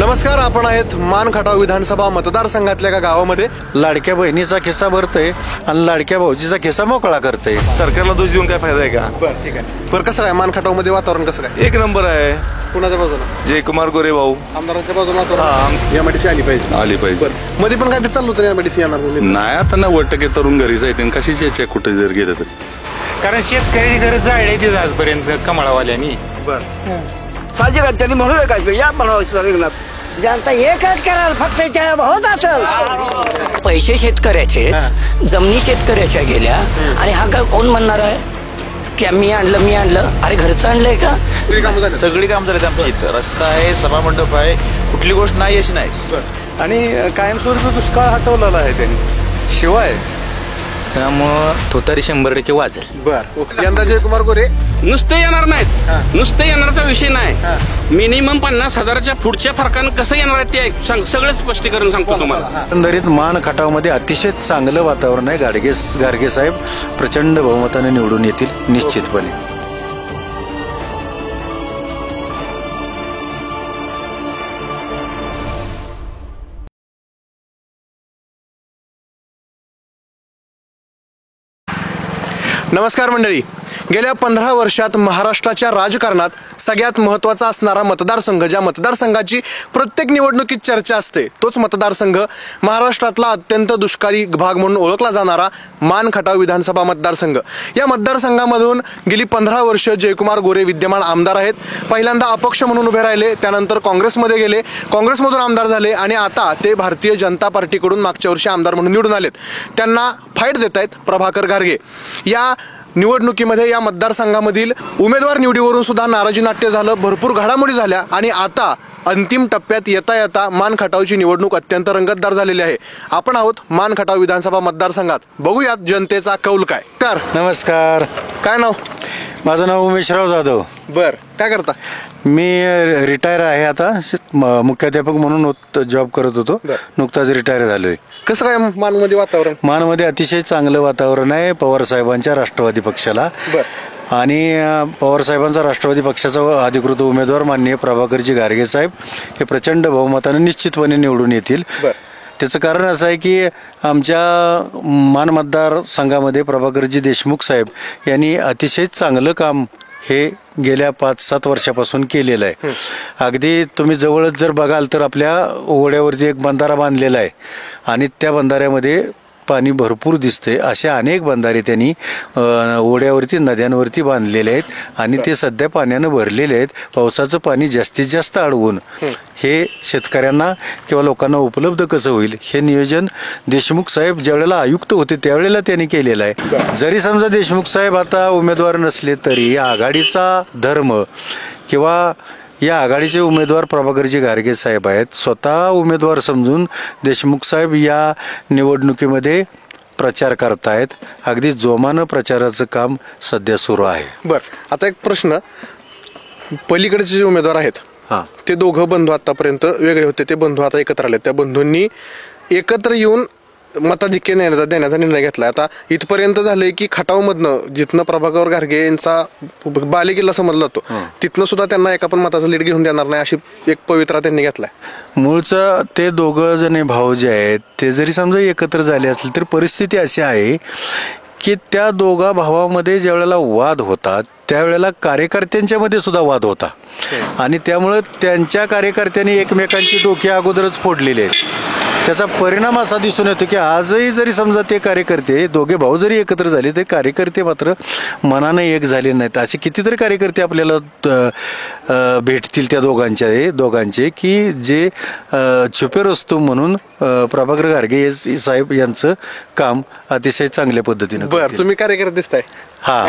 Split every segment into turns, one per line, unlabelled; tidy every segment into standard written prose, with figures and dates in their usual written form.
नमस्कार, आपण आहेत मान खटाव विधानसभा मतदारसंघातल्या एका गावामध्ये.
लाडक्या बहिणीचा खिस्सा भरतय आणि लाडक्या भाऊजीचा खिस्सा मोकळा करतय.
सरकारला दोष देऊन काय फायदा आहे का?
बरं, ठीक आहे. बरं, कसं काय मान खटाव मध्ये वातावरण कसं काय?
एक नंबर आहे.
कुणाच्या बाजूला?
जयकुमार गोरे भाऊ
आमदारांच्या बाजूला. एमआयडीसी आली पाहिजे.
आली पाहिजे.
बरं, मध्ये पण काय चाललं होतं एमआयडीसी येणार म्हणून?
नाही, आता 90% तरुण घरी जायचे कशाची याच्या कुठे जर गेलं तर.
कारण शेतकरी घर जाळले ते आजपर्यंत कमळावाल्यांनी.
बरं,
साहजिक त्यांनी म्हणू काय या म्हणावं जनता एकच कराल फक्त त्या होत असेल. पैसे शेतकऱ्याचे, जमिनी शेतकऱ्याच्या गेल्या आणि हा काय कोण म्हणणार आहे की मी आणलं? अरे घरचं आणलंय का?
सगळी काम झाले आमच्या इथं. रस्ता आहे, सभामंडप आहे, कुठली गोष्ट नाही अशी नाही.
आणि कायमस्वरूपी दुष्काळ हटवलेला आहे त्यांनी. शिवाय
त्यामुळं तुतारी 100% वाजेल.
बरं. यंदा जयकुमार गोरे
नुसते येणार नाहीत. नुसते येणारचा विषय नाही. मिनिमम 50,000च्या पुढच्या फरकानं कसं येणार आहे ते सगळं स्पष्टीकरण सांगतो तुम्हाला.
एकंदरीत मान खटावमध्ये अतिशय चांगलं वातावरण आहे. गाडगे साहेब प्रचंड बहुमताने निवडून येतील निश्चितपणे.
नमस्कार मंडळी. गेल्या 15 वर्षात महाराष्ट्राच्या राजकारणात सगळ्यात महत्त्वाचा असणारा मतदारसंघ, ज्या मतदारसंघाची प्रत्येक निवडणुकीत चर्चा असते, तोच मतदारसंघ महाराष्ट्रातला अत्यंत दुष्काळी भाग म्हणून ओळखला जाणारा मान खटाव विधानसभा मतदारसंघ. या मतदारसंघामधून गेली 15 वर्ष जयकुमार गोरे विद्यमान आमदार आहेत. पहिल्यांदा अपक्ष म्हणून उभे राहिले, त्यानंतर काँग्रेसमध्ये गेले, काँग्रेसमधून आमदार झाले आणि आता ते भारतीय जनता पार्टीकडून मागच्या वर्षी आमदार म्हणून निवडून आलेत. त्यांना फाईट देत आहेत प्रभाकर घारगे. या निवडणुकीमध्ये या मतदारसंघामधील उमेदवार निवडीवरून सुद्धा नाराजी नाट्य झालं, भरपूर घडामोडी झाल्या आणि आता अंतिम टप्प्यात येता येता मान खटावची निवडणूक अत्यंत रंगतदार झालेली आहे. आपण आहोत मान खटाव विधानसभा मतदारसंघात. बघूयात जनतेचा कौल काय.
नमस्कार.
काय नाव?
माझं नाव उमेशराव जाधव.
बर, काय करता?
मी रिटायर आहे आता. मुख्याध्यापक म्हणून जॉब करत होतो. नुकताच रिटायर झालोय.
कसं काय मानमध्ये वातावरण?
मानमध्ये अतिशय चांगलं वातावरण आहे पवार साहेबांच्या राष्ट्रवादी पक्षाला. आणि पवार साहेबांचा राष्ट्रवादी पक्षाचा अधिकृत उमेदवार माननीय प्रभाकरजी घारगे साहेब हे प्रचंड बहुमताने निश्चितपणे निवडून येतील. त्याचं कारण असं आहे की आमच्या मान मतदारसंघामध्ये प्रभाकरजी देशमुख साहेब यांनी अतिशय चांगलं काम हे गेल्या 5-7 वर्षापासून केलेलं आहे. अगदी तुम्ही जवळच जर बघाल तर आपल्या ओढ्यावरती एक बंधारा बांधलेला आहे आणि त्या बंधाऱ्यामध्ये पाणी भरपूर दिसते. असे अनेक बंधारे त्यांनी ओढ्यावरती, नद्यांवरती बांधलेले आहेत आणि ते सध्या पाण्यानं भरलेले आहेत. पावसाचं पाणी जास्तीत जास्त अडवून हे शेतकऱ्यांना किंवा लोकांना उपलब्ध कसं होईल हे नियोजन देशमुख साहेब ज्यावेळेला आयुक्त होते त्यावेळेला त्यांनी केलेलं आहे. जरी समजा देशमुख साहेब आता उमेदवार नसले तरी आघाडीचा धर्म किंवा या आघाडीचे उमेदवार प्रभाकरजी घारगे साहेब आहेत. स्वतः उमेदवार समजून देशमुख साहेब या निवडणुकीमध्ये प्रचार करतायत. अगदी जोमानं प्रचाराचं काम सध्या सुरू आहे.
बरं, आता एक प्रश्न. पलीकडचे जे उमेदवार आहेत ते दोघं बंधू आतापर्यंत वेगळे होते, ते बंधू आता एकत्र आले. त्या बंधूंनी एकत्र येऊन मताधिक्य देण्याचा निर्णय घेतला. आता इथपर्यंत झालंय की खटावमधनं जिथनं प्रभाकर घारगे यांचा बालेकिल्ला समजला जातो तिथनं सुद्धा त्यांना एका पण मताचा लीड घेऊन देणार नाही अशी एक पवित्रा त्यांनी घेतलाय.
मूळचं ते दोघं जण भाऊ जे आहेत ते जरी समजा एकत्र झाले असले तरी परिस्थिती अशी आहे की त्या दोघा भावामध्ये ज्या वेळेला वाद होतात त्यावेळेला कार्यकर्त्यांच्या मध्ये सुद्धा वाद होता आणि त्यामुळं त्यांच्या कार्यकर्त्यांनी एकमेकांची डोकी अगोदरच फोडलेली आहेत. त्याचा परिणाम असा दिसून येतो की आजही जरी समजा ते कार्यकर्ते दोघे भाऊ जरी एकत्र झाले ते कार्यकर्ते मात्र मनानं एक झाले नाहीत. असे कितीतरी कार्यकर्ते आपल्याला भेटतील त्या दोघांचे की जे छुपे रस्तू म्हणून प्रभाकर घारगे साहेब यांचं काम अतिशय चांगल्या पद्धतीने.
बरं, तुम्ही कार्यकर्ते दिसताय.
हा,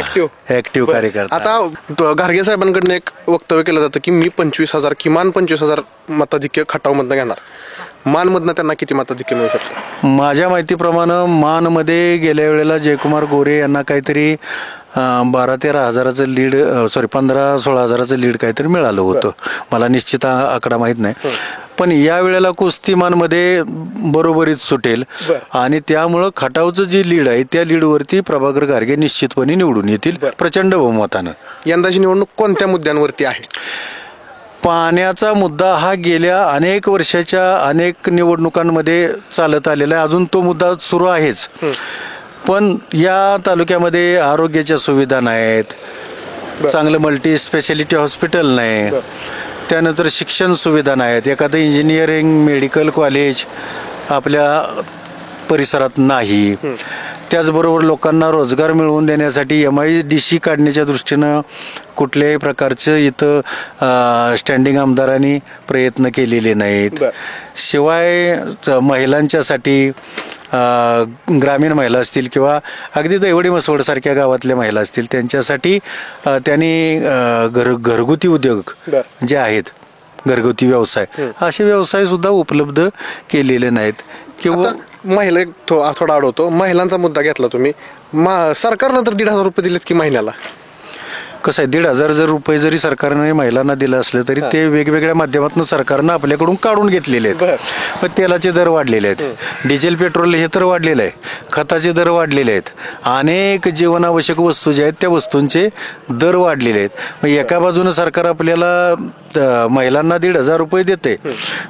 ऍक्टिव्ह कार्यकर्ता.
आता घारगे साहेबांकडनं एक वक्तव्य केलं जातं की मी 25,000 किमान 25,000 मताधिक्य खटावमधनं घेणार. मानमधनं त्यांना किती मताधिक्य मिळू शकतं?
माझ्या माहितीप्रमाणे मानमध्ये गेल्या वेळेला जयकुमार गोरे यांना काहीतरी 12-13 हजाराचं लीड 15-16 हजाराचं लीड काहीतरी मिळालं होतं. मला निश्चित आकडा माहीत नाही. पण या वेळेला कुस्तीमानमध्ये बरोबरीत सुटेल आणि त्यामुळं खटावचं जी लीड आहे त्या लीडवरती प्रभाकर घारगे निश्चितपणे निवडून येतील प्रचंड बहुमतानं.
यंदाची निवडणूक कोणत्या मुद्द्यांवरती आहे?
पाण्याचा मुद्दा हा गेल्या अनेक वर्षाच्या अनेक निवडणुकांमध्ये चालत आलेला आहे. अजून तो मुद्दा सुरू आहेच. पण या तालुक्यामध्ये आरोग्याच्या सुविधा नाहीत, चांगलं मल्टी स्पेशालिटी हॉस्पिटल नाही, त्यानंतर शिक्षण सुविधा नाहीत, एखादं इंजिनिअरिंग मेडिकल कॉलेज आपल्या परिसरात नाही. त्याचबरोबर लोकांना रोजगार मिळवून देण्यासाठी MIDC काढण्याच्या दृष्टीनं कुठल्याही प्रकारचं इथं स्टँडिंग आमदारांनी प्रयत्न केलेले नाहीत. शिवाय महिलांच्यासाठी ग्रामीण महिला असतील किंवा अगदी दैवडी मसवडसारख्या गावातल्या महिला असतील त्यांच्यासाठी त्यांनी घरगुती उद्योग जे आहेत, घरगुती व्यवसाय, असे व्यवसाय सुद्धा उपलब्ध केलेले नाहीत. किंवा
महिला थोडा अडवतो, महिलांचा मुद्दा घेतला तुम्ही. सरकारनं तर 1,500 रुपये दिलेत की महिन्याला.
कसं आहे, 1,500 रुपये जरी सरकारने महिलांना दिलं असलं तरी ते वेगवेगळ्या माध्यमातून सरकारनं आपल्याकडून काढून घेतलेले आहेत. मग तेलाचे दर वाढलेले आहेत, डिझेल पेट्रोल हे तर वाढलेलं आहे, खताचे दर वाढलेले आहेत, अनेक जीवनावश्यक वस्तू ज्या आहेत त्या वस्तूंचे दर वाढलेले आहेत. मग एका बाजूनं सरकार आपल्याला महिलांना 1,500 रुपये देते,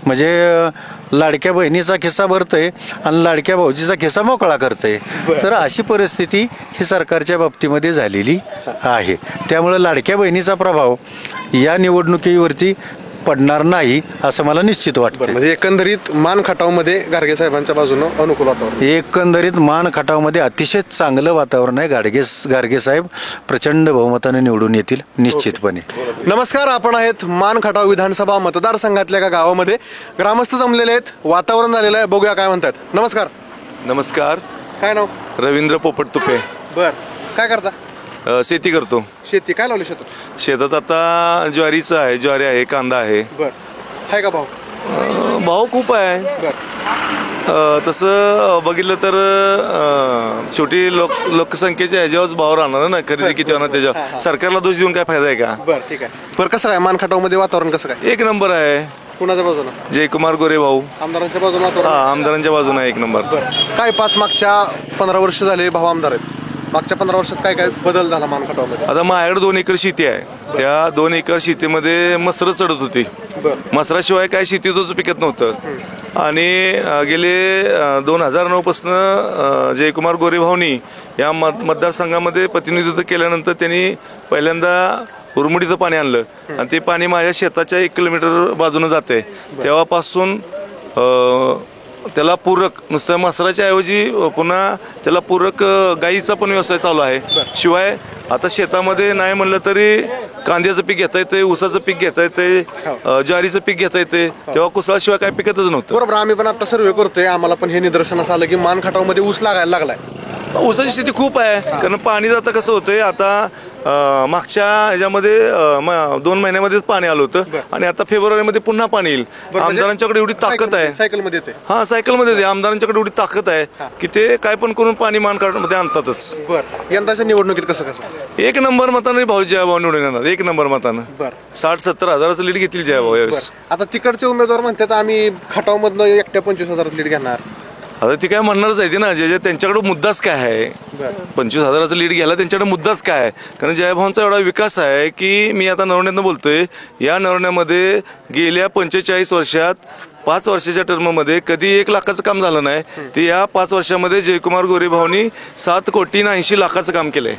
म्हणजे लाडक्या बहिणीचा खिस्सा भरतंय आणि लाडक्या भाऊजीचा खिस्सा मोकळा करतंय. तर अशी परिस्थिती ही सरकारच्या बाबतीमध्ये झालेली आहे. त्यामुळे लाडक्या बहिणीचा प्रभाव या निवडणुकीवरती पडणार नाही असं मला निश्चित वाटतं.
म्हणजे एकंदरीत मान खटावमध्ये गाडगे साहेबांच्या बाजूनं अनुकूल वातावरण.
एकंदरीत मान खटावमध्ये अतिशय चांगलं वातावरण आहे. गाडगे साहेब प्रचंड बहुमताने निवडून येतील निश्चितपणे.
नमस्कार, आपण आहेत मान खटाव विधानसभा मतदारसंघातल्या एका गावामध्ये. ग्रामस्थ जमलेले आहेत, वातावरण झालेलं आहे, बघूया काय म्हणतात. नमस्कार.
नमस्कार.
काय नाव?
रवींद्र पोपट तुपे.
बर, काय करता?
शेती करतो.
शेती काय लावली शेतात?
शेतात आता ज्वारीचं आहे, ज्वारी आहे, कांदा आहे.
बर, आहे का भाऊ?
भाव खूप आहे.
बर,
तसं बघितलं तर शेवटी लोकसंख्येच्या ह्याच्यावर भाव राहणार ना, खरेदी किती होणार त्याच्यावर. सरकारला दोष देऊन काय फायदा आहे का?
बर, ठीक आहे. बरं, कसं काय मान खटावमध्ये वातावरण कसं काय?
1 नंबर आहे.
कुणाच्या बाजूला?
जयकुमार गोरे भाऊ.
आमदारांच्या बाजूला
हा,
वातावरण?
आमदारांच्या बाजूने 1 नंबर.
काय मागच्या 15 वर्ष झाले भाऊ आमदार आहेत. मागच्या 15 वर्षात काय काय बदल झाला मान खटावमध्ये?
आता माझ्याकडे 2 एकर शेती आहे. त्या 2 एकर शेतीमध्ये मसरं चढत होती. मसराशिवाय काय शेतीतच पिकत नव्हतं. आणि गेले 2009 पासून जयकुमार गोरे भाऊनी या मतदारसंघामध्ये प्रतिनिधित्व केल्यानंतर त्यांनी पहिल्यांदा उरमुडीचं पाणी आणलं आणि ते पाणी माझ्या शेताच्या 1 किलोमीटर बाजूनं जाते. तेव्हापासून त्याला पूरक नुसतं मसराच्या ऐवजी पुन्हा त्याला पूरक गाईचा पण व्यवसाय चालू आहे. शिवाय आता शेतामध्ये नाही म्हणलं तरी कांद्याचं पीक घेता येते, ऊसाचं पीक घेता येते, ज्वारीचं पीक घेता येते. तेव्हा कुसळाशिवाय काय पिकतच नव्हतं.
बरोबर, आम्ही पण आता सर्वे करतोय, आम्हाला पण हे निदर्शनास आलं की मान खटावमध्ये ऊस लागायला लागलाय.
ऊसाची स्थिती खूप आहे, कारण पाणी आता कसं होतंय, आता मागच्या ह्याच्यामध्ये 2 महिन्यामध्येच पाणी आलं होतं आणि आता फेब्रुवारीमध्ये पुन्हा पाणी येईल. आमदारांच्याकडे एवढी ताकद आहे.
सायकलमध्ये येते.
हा, सायकलमध्ये येते. आमदारांच्याकडे एवढी ताकद आहे की ते काय पण करून पाणी मानकामध्ये आणतातच.
बरं, यंदाच्या निवडणुकीत कसं कसं?
1 नंबर मताने भाऊ जयभाऊ निवडून येणार. 1 नंबर मतानं.
बरं,
60-70 हजाराचं लीड घेतील जयभाऊ यावेळेस.
आता तिकडचे उमेदवार म्हणतात आम्ही खटावमधनं एकट्या 25,000 लीड घेणार.
आता ती काय म्हणणारच आहे ना, जे त्यांच्याकडे मुद्दाच काय आहे. 25,000चं लीड घ्यायला त्यांच्याकडे मुद्दाच काय आहे. कारण जयभाऊंचा एवढा विकास आहे की मी आता नरवण्यातनं बोलतोय, या नरवण्यामध्ये गेल्या 45 वर्षात 5 वर्षाच्या टर्ममध्ये कधी 1 लाखाचं काम झालं नाही. ते या 5 वर्षामध्ये जयकुमार गोरे भाऊनी 7,80,00,000 काम केलंय.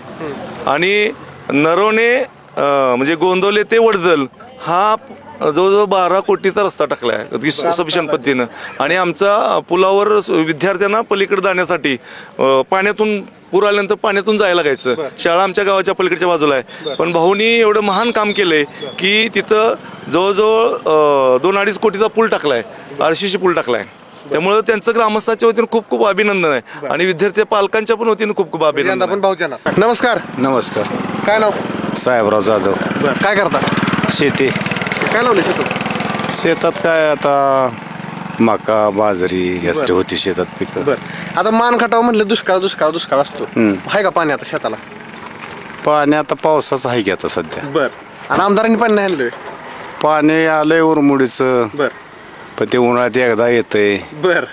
आणि नरवणे म्हणजे गोंदवले ते वडदल हा जवळजवळ 12 कोटीचा रस्ता टाकलाय सफिशियंट पद्धतीनं. आणि आमचा पुलावर विद्यार्थ्यांना पलीकडे जाण्यासाठी पाण्यातून पूर आल्यानंतर पाण्यातून जायला लागायचं. शाळा आमच्या गावाच्या पलीकडच्या बाजूला आहे. पण भाऊनी एवढं महान काम केलंय की तिथं जवळजवळ 2-2.5 कोटीचा पूल टाकलाय, RCC पूल टाकलाय. त्यामुळे त्यांचं ग्रामस्थांच्या वतीनं खूप खूप अभिनंदन आहे आणि विद्यार्थी पालकांच्या पण वतीनं खूप खूप अभिनंदन.
नमस्कार.
नमस्कार.
काय नाव?
साहेबराव जाधव.
काय करता?
शेती.
काय लावले शेतात?
शेतात काय आता मका बाजरी यासाठी होती शेतात पिकं.
बरं, आता मान खटाव म्हटलं दुष्काळ दुष्काळ दुष्काळ असतो. आहे का पाणी आता शेताला?
पाणी आता पावसाचं आहे की आता सध्या.
बरं, आणि आमदारांनी पण नाही आणलंय.
पाणी आलंय उरमुडीचं,
बरं
पण ते उन्हाळ्यात एकदा येतंय,
बरं,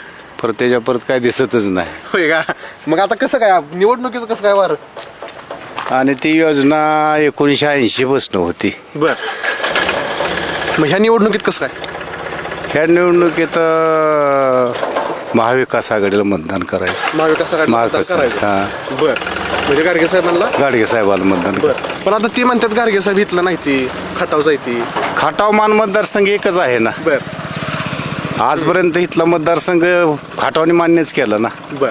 परत त्याच्या परत काय दिसतच नाही.
होय का? मग आता कसं काय निवडणुकीचं कसं काय वार?
आणि ती योजना 1980 पासून होती.
बर, मग ह्या निवडणुकीत कसं काय?
ह्या निवडणुकीत महाविकास आघाडीला मतदान करायचं.
महाविकास आघाडी
महाविकास
करायचं.
हां
बर म्हणजे गाडगे साहेबांना.
गाडगे साहेबाला मतदान
बर पण आता ती म्हणतात गाडगे साहेब इथलं नाही ती खटाव जायती.
खटाव मान मतदारसंघ एकच आहे ना.
बर
आजपर्यंत इथला मतदारसंघ खटावने मान्यच केलं ना.
बर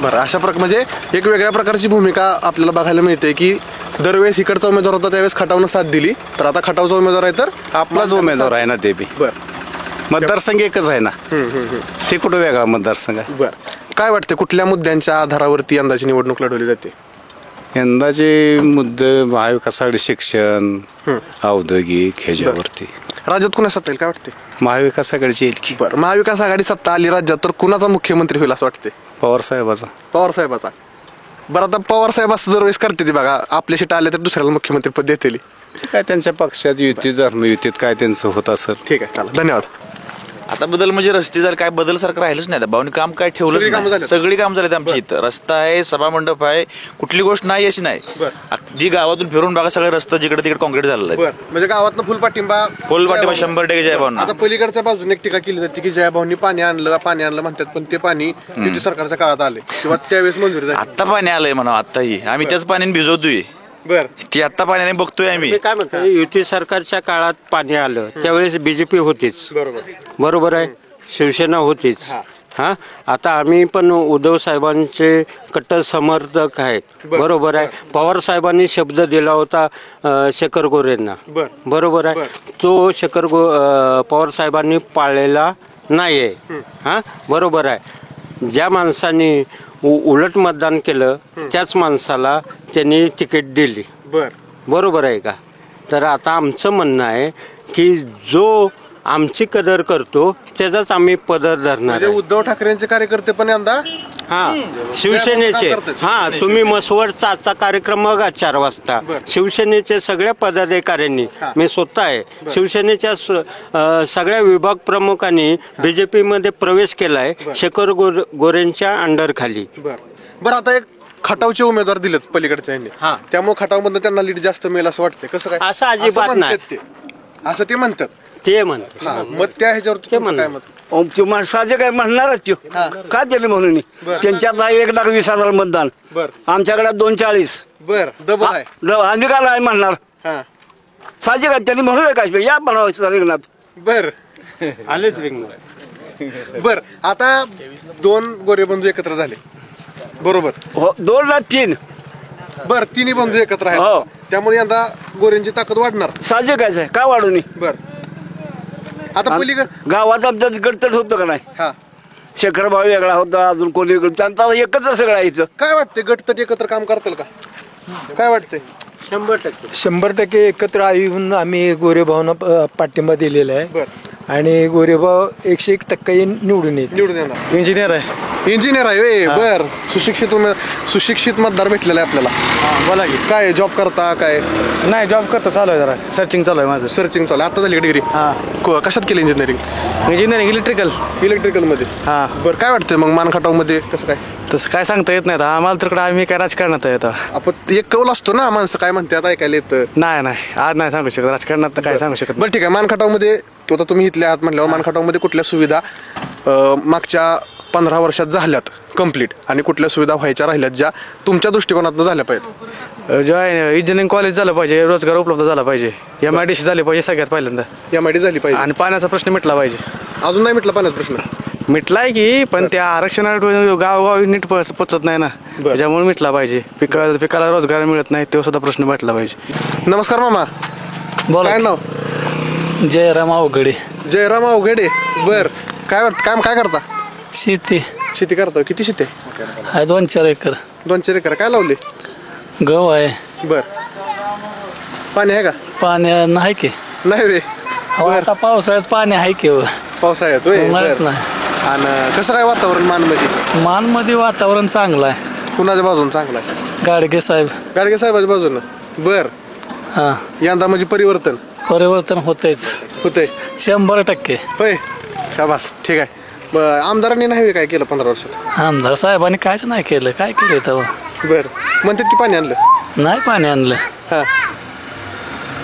बरं अशा म्हणजे एक वेगळ्या प्रकारची भूमिका आपल्याला बघायला मिळते की दरवेळेस इकडचा उमेदवार होता त्यावेळेस खटावनं साथ दिली, तर आता खटावचा उमेदवार आहे तर
आपलाच उमेदवार आहे ना ते बी.
बर
मतदारसंघ एकच आहे ना. ते कुठं वेगळा मतदारसंघ आहे.
बर काय वाटतं कुठल्या मुद्द्यांच्या आधारावरती यंदाची निवडणूक लढवली जाते?
यंदाचे मुद्दे महाविकास आघाडी शिक्षण औद्योगिक ह्याच्यावरती.
राज्यात कुणा सत्ता येईल काय वाटते?
महाविकास आघाडीची येईल की.
बरं महाविकास आघाडी सत्ता आली राज्यात तर कुणाचा मुख्यमंत्री होईल असं वाटते?
पवार साहेबाचा.
पवार साहेबाचा. बरं आता पवार साहेब असं दरवेळेस करते ती बघा, आपल्या सीट आले तर दुसऱ्याला मुख्यमंत्री पद देतील.
काय त्यांच्या पक्षात युती धर्मयुतीत काय त्यांचं होत असेल.
ठीक आहे चला धन्यवाद.
आता बदल म्हणजे रस्ते झाले, काय बदल सारखं राहिलंच नाही. भाऊनी काम काय ठेवलंच
सगळी कामं
नाही.
झालीत.
सगळी काम झालीत आमची इथं. रस्ता आहे, सभामंडप आहे, कुठली गोष्ट नाही अशी नाही. जी गावातून फिरून बघा सगळे रस्ते जिकडे तिकडे कॉन्क्रीट झालेलं आहे.
बरं म्हणजे गावातनं फुल पाठिंबा.
फुल पाठिंबा 100% जयभावना.
आता पलीकडच्या बाजूने एक टीका केली जाते की जयभावनी पाणी आणलं म्हणतात, पण ते पाणी युती सरकारच्या काळात आले किंवा त्यावेळेस मंजुरी झाली.
आत्ता पाणी आलंय म्हणा, आत्ताही आम्ही त्याच पाण्याने भिजवतोय.
बर
ती आत्ता पाण्याने बघतोय आम्ही.
मी काय म्हणतो, युती सरकारच्या काळात पाणी आलं त्यावेळेस बीजेपी होतीच. बरोबर आहे, शिवसेना होतीच. हा आता आम्ही पण उद्धव साहेबांचे कट्टर समर्थक आहेत. बरोबर आहे. पवार साहेबांनी शब्द दिला होता शेखर गोरेंना. बरोबर आहे. तो पवार साहेबांनी पाळलेला नाही आहे. हा बरोबर आहे. ज्या माणसाने उलट मतदान केलं त्याच माणसाला त्यांनी तिकीट दिली. बरोबर आहे का? तर आता आमचं म्हणणं आहे की जो आमची कदर करतो त्याचाच आम्ही पदर धरणार आहे.
उद्धव ठाकरेंचे कार्यकर्ते पण यंदा
शिवसेनेचे. तुम्ही मसवड चाचा कार्यक्रम बघा 4 वाजता. शिवसेनेचे सगळ्या पदाधिकाऱ्यांनी, मी स्वतः आहे, शिवसेनेच्या सगळ्या विभाग प्रमुखांनी बीजेपी मध्ये प्रवेश केलाय शेखर गोरेंच्या अंडर खाली.
बरं आता एक खटावचे उमेदवार दिलेत पलीकडच्या यांनी, त्यामुळे खटावमधनं त्यांना लीड जास्त मिळेल असं वाटतंय. कसं काय?
असं अजिबात नाही.
असं ते म्हणतात. मग त्या ह्याच्यावर काय मत?
माणसाचे काय म्हणणारच त्यो का दिले म्हणून. त्यांच्यात 1,20,000 मतदान, आमच्याकडे 240.
बर डबल आहे.
आम्ही काय आहे म्हणणार साहजिक आहे. त्यांनी म्हणू काय या म्हणावं रिंगणात.
बर
आलेच रिंगणात.
बर आता 2 गोरे बंधू एकत्र झाले. बरोबर.
2 ना 3.
बर तिन्ही बंधू एकत्र आहेत, त्यामुळे यंदा गोरेंची ताकद वाढणार.
साहजिक आहे. का वाढू नये.
बर आता पहिली
गावात आमच्या गडतट होतं का नाही. शेखर भाऊ वेगळा होता, अजून कोणी त्यांचा एकत्र सगळं आहे.
काय वाटते गटतट एकत्र काम करतील का? काय वाटतंय?
100% एकत्र येऊन आम्ही गोरेभावना पाठिंबा दिलेला आहे. आणि गोरेभाव 101% निवडून
येणार.
इंजिनियर आहे.
इंजिनियर आहे. बर सुशिक्षित मतदार भेटलेला आहे आपल्याला.
बोला की
काय जॉब करता काय?
नाही जॉब करतो, चालू आहे जरा सर्चिंग चालू आहे माझं.
सर्चिंग चालू आहे. आता झाली डिग्री. कशात केली इंजिनिअरिंग? इलेक्ट्रिकल मध्ये. बरं काय वाटतंय मग मानखटाव मध्ये कसं काय?
तसं काय सांगता येत नाही आम्हाला. तर आम्ही काय राजकारणात येतो.
आपण एक कौल असतो ना, माणसं काय म्हणतात ऐकायला येतं.
नाही आज नाही सांगू शकत राजकारणात, तर काय सांगू शकत.
बरं ठीक आहे. मानखटाव मध्ये तो आता तुम्ही इथले आहात म्हटल्यावर मानखटाव मध्ये कुठल्या सुविधा मागच्या 15 वर्षात झाल्यात कम्प्लीट आणि कुठल्या सुविधा व्हायच्या राहिल्यात ज्या तुमच्या दृष्टिकोनातून झाल्या पाहिजेत?
इंजिनिअरिंग कॉलेज झालं पाहिजे, रोजगार उपलब्ध झाला पाहिजे, MIDC झाली पाहिजे सगळ्यात पहिल्यांदा.
MIDC झाली पाहिजे
आणि पाण्याचा प्रश्न मिटला पाहिजे.
अजून नाही मिटला पाण्याचा प्रश्न?
मिटलाय की, पण त्या आरक्षणात गावगावी नीट पोचत नाही ना, त्याच्यामुळे मिटला पाहिजे. पिकाला रोजगार मिळत नाही, तो सुद्धा प्रश्न मिटला पाहिजे.
नमस्कार मामा.
बोला.
काय नाव?
जयराम अवघडे.
जयराम अवघडे. बर काय वाटतं काय करता? शेती करतो. किती शेती आहे?
2-4 एकर.
2-4 एकर. काय लावले?
गहू आहे.
बर पाणी आहे का?
पाणी नाही की.
नाही रे.
आता पावसाळ्यात पाणी आहे की.
पावसाळ्यात आणि कसं काय वातावरण
मानमध्ये वातावरण चांगलं आहे.
कुणाच्या बाजून चांगलं आहे?
गाडगे साहेबाच्या
बाजून. बर यंदा म्हणजे परिवर्तन
होतेच. 100%.
होय. शाबास. ठीक आहे. आमदारांनी नाही काय केलं 15 वर्षात?
आमदार साहेबांनी कायच नाही केलं. काय केलं तेव्हा?
बर म्हणतात की पाणी आणलं.
नाही पाणी आणलं.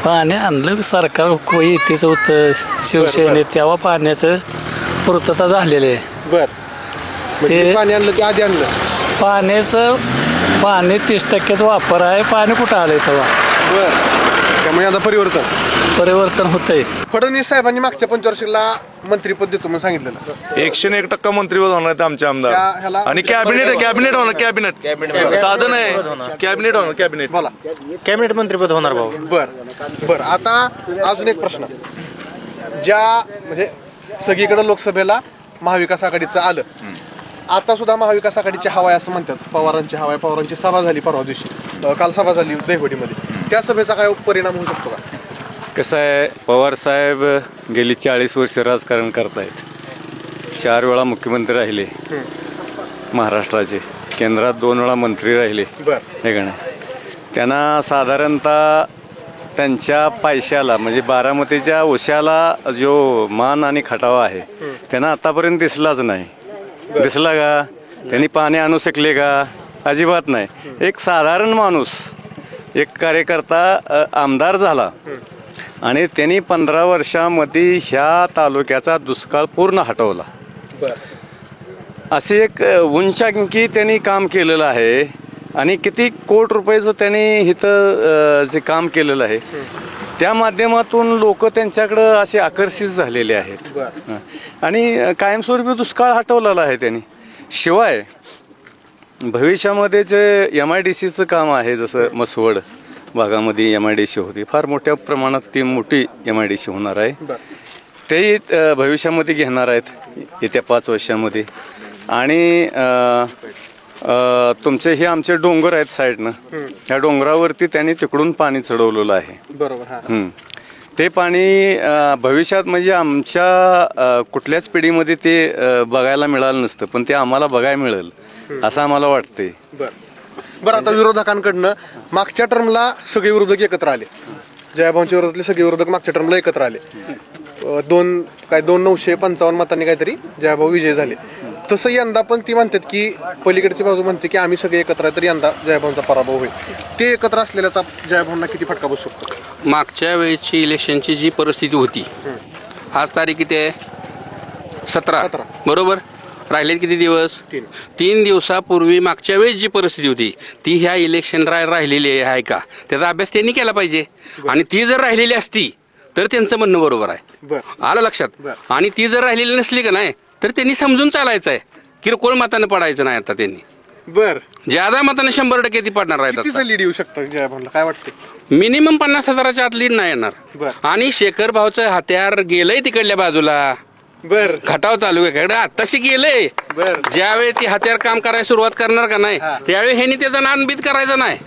पाणी आणलं सरकार येतेच होतं शिवसेने तेव्हा पाण्याचं पूर्तता झालेली आहे.
बर
ते
पाणी आणलं की आधी आणलं?
पाणी 30% वापर आहे. पाणी कुठं आलंय तेव्हा?
बर त्यामुळे आता
परिवर्तन होतंय.
फडणवीस साहेबांनी मागच्या पंचवार्षिकला मंत्रीपद देतो म्हणून सांगितलेलं.
101% मंत्रीपद होणार आहेत आमचे आमदार.
ह्याला-
आणि कॅबिनेट होणार. कॅबिनेट साधन आहे. कॅबिनेट होणार. कॅबिनेट
बोला.
कॅबिनेट मंत्रीपद होणार भाऊ.
बर आता अजून एक प्रश्न. म्हणजे सगळीकडे लोकसभेला महाविकास आघाडीचं आलं, आता सुद्धा महाविकास आघाडीची हवा आहे असं म्हणतात. पवारांची हवा आहे. पवारांची सभा झाली परवा दिवशी, काल सभा झाली दहिवडीमध्ये. त्या सभेचा काय परिणाम होऊ शकतो का?
कसं आहे, पवार साहेब गेली 40 वर्ष राजकारण करतायत. 4 वेळा मुख्यमंत्री राहिले महाराष्ट्राचे, केंद्रात 2 वेळा मंत्री राहिले. हे का नाही, त्यांना साधारणतः त्यांच्या पैशाला म्हणजे बारामतीच्या उशाला जो मान आणि खटावा आहे त्यांना आतापर्यंत दिसलाच नाही. दिसला का? त्यांनी पाणी आणू शकले का? अजिबात नाही. एक साधारण माणूस, एक कार्यकर्ता आमदार झाला आणि त्यांनी 15 वर्षामध्ये ह्या तालुक्याचा दुष्काळ पूर्ण हटवला. असे एक उंचांकी त्यांनी काम केलेलं आहे आणि किती कोटी रुपयाचं त्यांनी इथं जे काम केलेलं आहे त्या माध्यमातून लोक त्यांच्याकडं असे आकर्षित झालेले आहेत आणि कायमस्वरूपी दुष्काळ हटवलेला आहे त्यांनी. शिवाय भविष्यामध्ये जे MIDCचं काम आहे, जसं मसवड भागामध्ये MIDC होती, फार मोठ्या प्रमाणात ती मोठी MIDC होणार आहे. तेही भविष्यामध्ये घेणार आहेत येत्या 5 वर्षामध्ये. आणि तुमचे हे आमचे डोंगर आहेत साईडनं, ह्या डोंगरावरती त्यांनी तिकडून पाणी चढवलेलं आहे.
बरोबर.
ते पाणी भविष्यात म्हणजे आमच्या कुठल्याच पिढीमध्ये ते बघायला मिळालं नसतं, पण ते आम्हाला बघायला मिळेल असं आम्हाला वाटतंय.
बरं आता विरोधकांकडनं मागच्या टर्मला सगळे विरोधक एकत्र आले. जयाभाऊंच्या विरोधातले सगळे विरोधक मागच्या टर्मला एकत्र आले. 2,955 मतांनी काहीतरी जयाभाऊ विजय झाले. तसं यंदा पण ती म्हणतात की पलीकडची बाजू म्हणते की आम्ही सगळे एकत्र आहे तर यंदा जयाभाऊंचा पराभव होईल. ते एकत्र असलेल्याचा जयाभाऊंना किती फटका बसू शकतो?
मागच्या वेळेची इलेक्शनची जी परिस्थिती होती, आज तारीख किती आहे? 17 बरोबर. राहिलेत किती दिवस? 3 दिवसापूर्वी मागच्या वेळेस जी परिस्थिती होती ती ह्या इलेक्शन राहिलेली आहे का, त्याचा अभ्यास त्यांनी केला पाहिजे. आणि ती जर राहिलेली असती तर त्यांचं म्हणणं बरोबर आहे. आलं लक्षात? आणि ती जर राहिलेली नसली का नाही तर त्यांनी समजून चालायचं आहे. किरकोळ मतानं पडायचं नाही. आता त्यांनी ज्यादा मतानं 100% ती पडणार आहेत.
लीड येऊ शकतं जयाभाऊंना काय वाटतं?
मिनिमम 50,000च्या आत लीड नाही येणार. आणि शेखर भाऊचं हत्यार गेलंय तिकडल्या बाजूला. खटाव तालुक्याकडे आत्ताशी गेलंय. ज्यावेळी ती हत्यार काम करायला सुरुवात करणार का नाही त्यावेळी ह्यांनी त्याचा नादबीत करायचा नाही.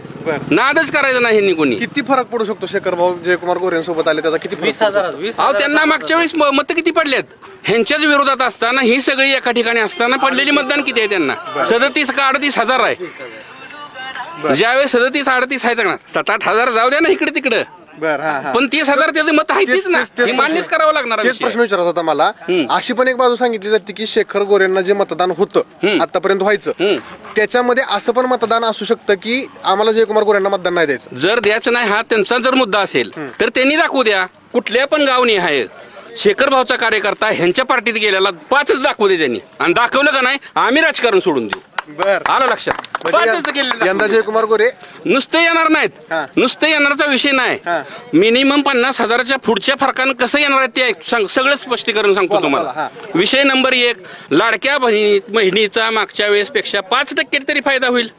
नादच करायचा नाही ह्यांनी. कोणी
किती फरक पडू शकतो? शेखर भाऊ जयकुमार गोरेंसोबत आले त्याचा किती?
20,000. त्यांना मागच्या वेळेस मतं किती पडलेत? ह्यांच्याच विरोधात असताना ही सगळी एका ठिकाणी असताना पडलेली मतदान किती आहे त्यांना? 37 का 38 हजार आहे. ज्यावेळेस 37-38 आहे ना, 7-8 हजार जाऊ द्या ना इकडे तिकडे, पण 30,000 त्याचं मत आहेच ना, हे मान्यच करावं लागणार.
तेच प्रश्न विचारत होता मला. अशी पण एक बाजू सांगितली जाते की शेखर गोरेंना जे मतदान होतं आतापर्यंत व्हायचं त्याच्यामध्ये असं पण मतदान असू शकतं की आम्हाला जयकुमार गोरेंना मतदान नाही द्यायचं.
जर द्यायचं नाही हा त्यांचा जर मुद्दा असेल तर त्यांनी दाखवू द्या. कुठल्या पण गावनी आहे शेखर भाऊचा कार्यकर्ता ह्यांच्या पार्टीत गेलेला 5च दाखवू दे त्यांनी. आणि दाखवलं का नाही आम्ही राजकारण सोडून देऊ. आलं लक्षात?
यंदा जयकुमार गोरे
नुसते येणार नाहीत. नुसते येणारचा विषय नाही. मिनिमम 50,000च्या पुढच्या फरकानं कसं येणार आहे ते सगळं स्पष्टीकरण सांगतो तुम्हाला. विषय नंबर 1, लाडक्या बहिणीचा मागच्या वेळेस पेक्षा 5% तरी फायदा होईल.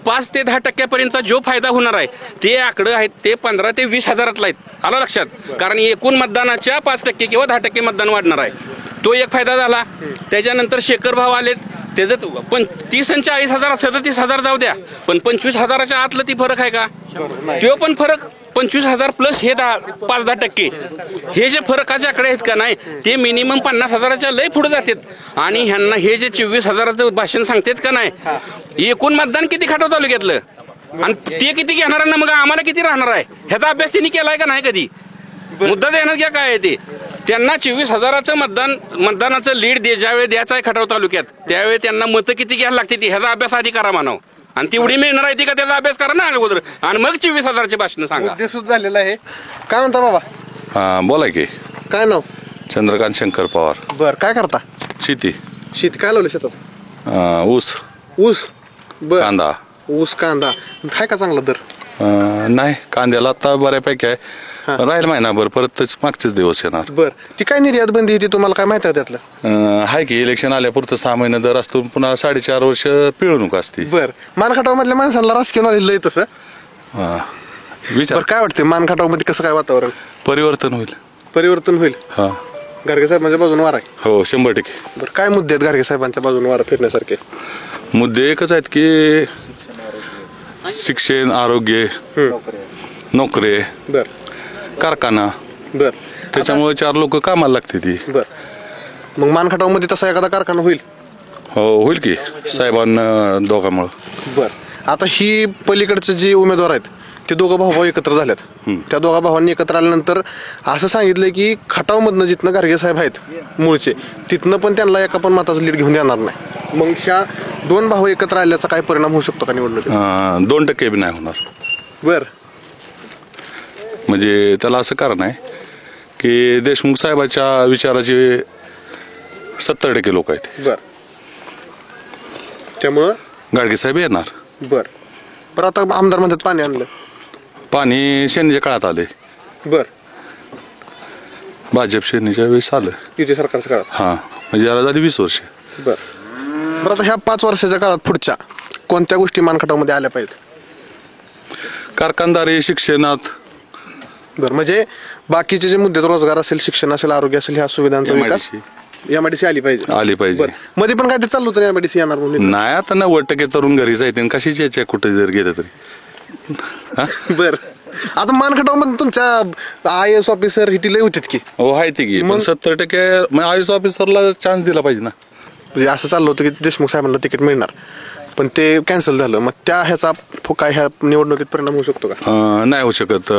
5 ते 10% जो फायदा होणार आहे ते आकडे आहेत ते 15 ते 20 हजारातला आहेत. आलं लक्षात? कारण एकूण मतदानाच्या 5% किंवा 10% मतदान वाढणार आहे. तो एक फायदा झाला. त्याच्यानंतर शेखर भाऊ आलेत, त्याचं 30 आणि 40 हजार 37 हजार जाऊ द्या, पण 25,000च्या आतलं ती फरक आहे का? तो पण फरक 25,000 प्लस हे 5-10% हे जे फरकाचे आकडे आहेत का नाही ते मिनिमम 50,000च्या लय पुढे जातात. आणि ह्यांना हे जे 24,000चं भाषण सांगतात का नाही, एकूण मतदान किती खटाव तालुक्यातलं आणि ते किती घेणार ना, मग आम्हाला किती राहणार आहे ह्याचा अभ्यास त्यांनी केलाय का नाही कधी? मुद्दा देणार घ्या काय आहे ते. त्यांना 24,000चं मतदानाचं लीड ज्यावेळी द्यायचं आहे खटाव तालुक्यात त्यावेळी त्यांना मतं किती घ्यायला लागते ह्याचा अभ्यास आधी करा म्हणावं. आणि तेवढी मिळणार आहे ती का त्याचा अभ्यास करा ना अगोदर आणि मग 24,000ची भाषण सांगा.
उद्देशूच झालेला आहे. काय म्हणता बाबा?
बोला की.
काय नाव?
चंद्रकांत शंकर पवार.
बर, काय करता?
शेती.
शेती काय लावलं शेतात?
ऊस,
ऊस. बर.
कांदा.
ऊस कांदा काय का चांगला दर?
नाही, कांद्याला आता बऱ्यापैकी आहे. राहील महिनाभर, परत मागचेच दिवस येणार.
बर. ती काय निर्यात बंदी ती तुम्हाला काय माहिती आहे त्यातलं?
आहे की इलेक्शन आल्यापुरतं 6 महिने दर असतो, पुन्हा 4.5 वर्ष पिळवणूक असते.
बर. मानखटाव मधल्या माणसांना राजकीय नॉलेज लय तसं.
विचार
काय वाटते मानखटाव मध्ये कसं काय वातावरण?
परिवर्तन होईल.
परिवर्तन होईल.
हा,
गाडगे साहेबांच्या बाजूने वार आहे.
हो, 100%.
बरं, काय मुद्दे आहेत गाडगे साहेबांच्या बाजूने वार फिरण्यासारखे?
मुद्दे एकच आहेत की शिक्षण, आरोग्य, नोकरी,
बर
कारखाना.
बर.
त्याच्यामुळे 4 लोक कामाला लागते ती.
बर. मग मानखटाव मध्ये तसा एखादा कारखाना होईल?
हो, होईल की साहेबांना दोघांमुळं.
बर. आता ही पलीकडचे जे उमेदवार आहेत ते दोघं भाऊ एकत्र झाल्यात. त्या दोघा भावांनी एकत्र आल्यानंतर असं सांगितलंय की खटाव मधनं जिथनं गाडगे साहेब आहेत मूळचे तिथनं पण त्यांना एका पण मताचं लीड घेऊन देणार नाही. मग ह्या 2 भाऊ एकत्र आल्याचा काय परिणाम होऊ शकतो का निवडणुकीत?
2% बी नाही होणार.
बर.
म्हणजे त्याला असं कारण आहे की देशमुख साहेबाच्या विचाराचे 70% लोक आहेत.
बर. त्यामुळं
गाडगे साहेब येणार.
बर. बरं, आता आमदार म्हणतात पाणी आणलं.
पाणी शेनीच्या काळात आले.
बर.
भाजप शेनीच्या वेळेस आलं.
युती सरकारच्या काळात.
हा, म्हणजे याला झाली 20 वर्ष.
बर. बरं, आता ह्या 5 वर्षाच्या काळात पुढच्या कोणत्या गोष्टी मानखटावमध्ये आल्या पाहिजेत?
कारखानदारी, शिक्षणात.
बरं, म्हणजे बाकीचे जे मुद्दे रोजगार असेल, शिक्षण असेल, आरोग्य असेल, ह्या सुविधांचा विकास MIDC आली पाहिजे. मध्ये पण काय ते चालू होतं MIDC येणार म्हणून?
नाही, आता 90% तरुण घरी जायचे कशाची याच्या कुठे जर गेलं तरी.
बर. आता मानखटाव मध्ये तुमच्या IAS ऑफिसर ही लय होते की?
हो, आहे ती की, पण 70% IAS ऑफिसरला चान्स दिला पाहिजे ना.
म्हणजे असं चाललं होतं की देशमुख साहेबांना तिकीट मिळणार पण ते कॅन्सल झालं. मग त्या ह्याचा काय ह्या निवडणुकीत परिणाम होऊ शकतो का?
नाही होऊ शकत,